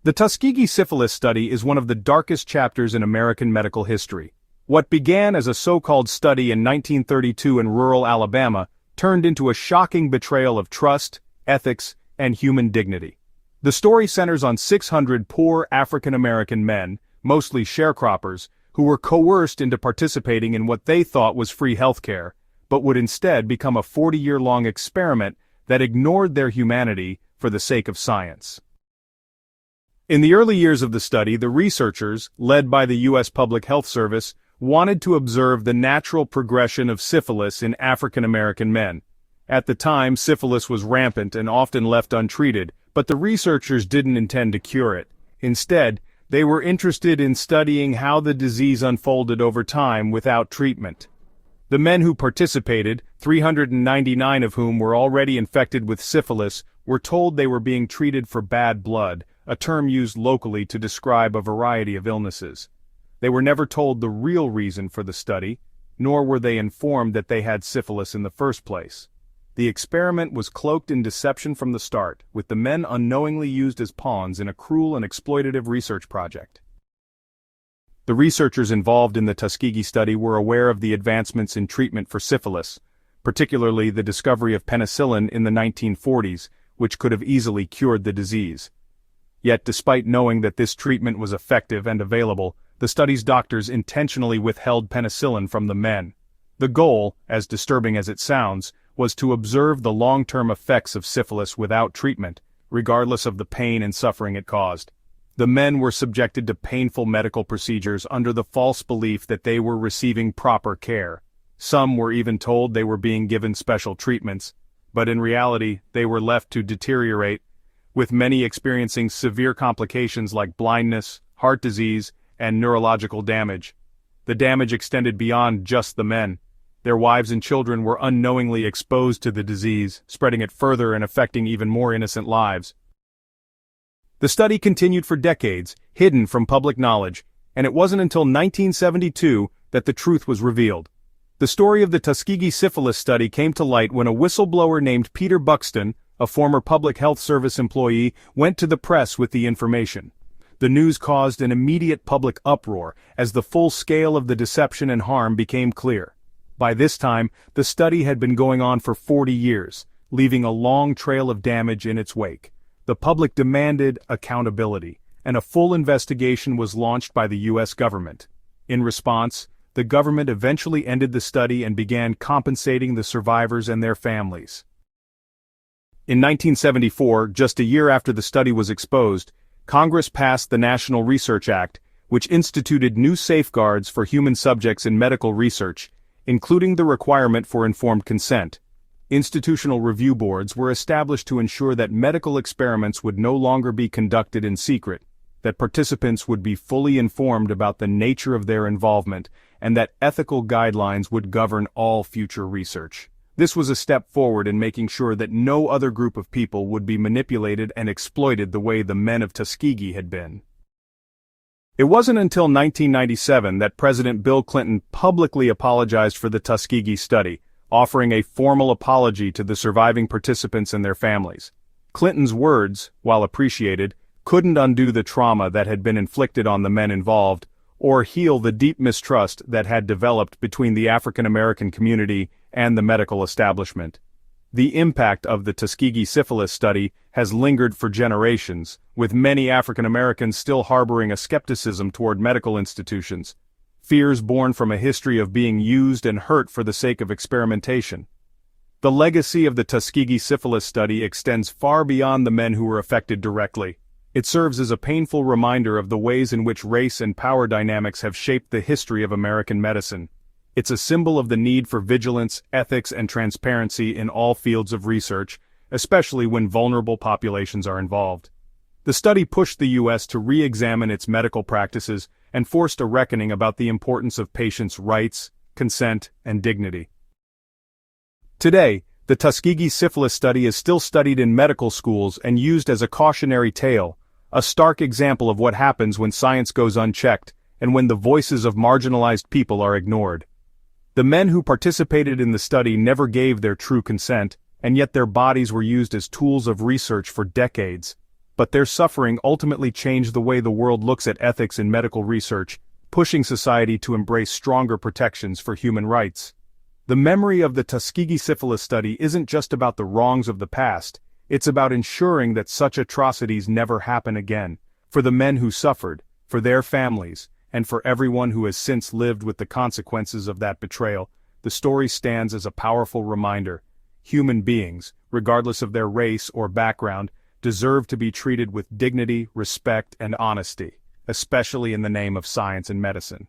The Tuskegee Syphilis Study is one of the darkest chapters in American medical history. What began as a so-called study in 1932 in rural Alabama turned into a shocking betrayal of trust, ethics, and human dignity. The story centers on 600 poor African-American men, mostly sharecroppers, who were coerced into participating in what they thought was free healthcare, but would instead become a 40-year-long experiment that ignored their humanity for the sake of science. In the early years of the study, the researchers, led by the U.S. Public Health Service, wanted to observe the natural progression of syphilis in African-American men. At the time, syphilis was rampant and often left untreated, but the researchers didn't intend to cure it. Instead, they were interested in studying how the disease unfolded over time without treatment. The men who participated, 399 of whom were already infected with syphilis, were told they were being treated for bad blood, a term used locally to describe a variety of illnesses. They were never told the real reason for the study, nor were they informed that they had syphilis in the first place. The experiment was cloaked in deception from the start, with the men unknowingly used as pawns in a cruel and exploitative research project. The researchers involved in the Tuskegee study were aware of the advancements in treatment for syphilis, particularly the discovery of penicillin in the 1940s, which could have easily cured the disease. Yet despite knowing that this treatment was effective and available, the study's doctors intentionally withheld penicillin from the men. The goal, as disturbing as it sounds, was to observe the long-term effects of syphilis without treatment, regardless of the pain and suffering it caused. The men were subjected to painful medical procedures under the false belief that they were receiving proper care. Some were even told they were being given special treatments, but in reality, they were left to deteriorate, with many experiencing severe complications like blindness, heart disease, and neurological damage. The damage extended beyond just the men. Their wives and children were unknowingly exposed to the disease, spreading it further and affecting even more innocent lives. The study continued for decades, hidden from public knowledge, and it wasn't until 1972 that the truth was revealed. The story of the Tuskegee Syphilis Study came to light when a whistleblower named Peter Buxton, a former Public Health Service employee, went to the press with the information. The news caused an immediate public uproar as the full scale of the deception and harm became clear. By this time, the study had been going on for 40 years, leaving a long trail of damage in its wake. The public demanded accountability, and a full investigation was launched by the U.S. government. In response, the government eventually ended the study and began compensating the survivors and their families. In 1974, just a year after the study was exposed, Congress passed the National Research Act, which instituted new safeguards for human subjects in medical research, including the requirement for informed consent. Institutional review boards were established to ensure that medical experiments would no longer be conducted in secret, that participants would be fully informed about the nature of their involvement, and that ethical guidelines would govern all future research. This was a step forward in making sure that no other group of people would be manipulated and exploited the way the men of Tuskegee had been. It wasn't until 1997 that President Bill Clinton publicly apologized for the Tuskegee study, offering a formal apology to the surviving participants and their families. Clinton's words, while appreciated, couldn't undo the trauma that had been inflicted on the men involved, or heal the deep mistrust that had developed between the African American community and the medical establishment. The impact of the Tuskegee Syphilis Study has lingered for generations, with many African Americans still harboring a skepticism toward medical institutions, fears born from a history of being used and hurt for the sake of experimentation. The legacy of the Tuskegee Syphilis Study extends far beyond the men who were affected directly. It serves as a painful reminder of the ways in which race and power dynamics have shaped the history of American medicine. It's a symbol of the need for vigilance, ethics, and transparency in all fields of research, especially when vulnerable populations are involved. The study pushed the U.S. to re-examine its medical practices and forced a reckoning about the importance of patients' rights, consent, and dignity. Today, the Tuskegee Syphilis Study is still studied in medical schools and used as a cautionary tale, a stark example of what happens when science goes unchecked and when the voices of marginalized people are ignored. The men who participated in the study never gave their true consent, and yet their bodies were used as tools of research for decades. But their suffering ultimately changed the way the world looks at ethics in medical research, pushing society to embrace stronger protections for human rights. The memory of the Tuskegee Syphilis Study isn't just about the wrongs of the past, it's about ensuring that such atrocities never happen again, for the men who suffered, for their families, and for everyone who has since lived with the consequences of that betrayal. The story stands as a powerful reminder. Human beings, regardless of their race or background, deserve to be treated with dignity, respect, and honesty, especially in the name of science and medicine.